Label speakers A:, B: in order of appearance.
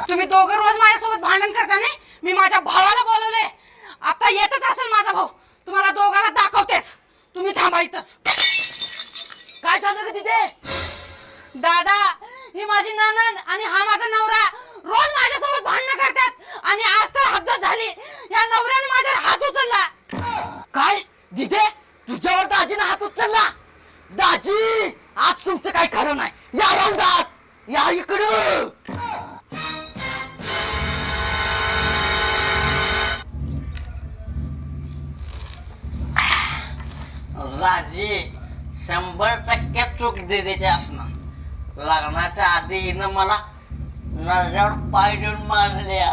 A: तुम्ही दोघं रोज माझ्यासोबत भांडण करता नाही. मी माझ्या भावाला बोलवले, आता येतच असेल माझा भाऊ. तुम्हाला दोघांना दाखवतेच. तुम्ही थांबा इथंच.
B: काय झालं ग तिथे?
A: दादा, ही माझी नणंद आणि हा माझा नवरा रोज माझ्यासोबत भांडणं करतात आणि आज तर हद्द झाली. या नवऱ्याने माझ्यावर हात उचलला.
B: काय दिदे, तुझ्यावर दाजीने हात उचलला? दाजी, आज तुमचं काय खरं नाही. या राऊंडात, या इकडं.
C: राजी 100% चूक दिदीची असणार. लग्नाच्या आधी हिनं मला नजर पाय देऊन मारल्या.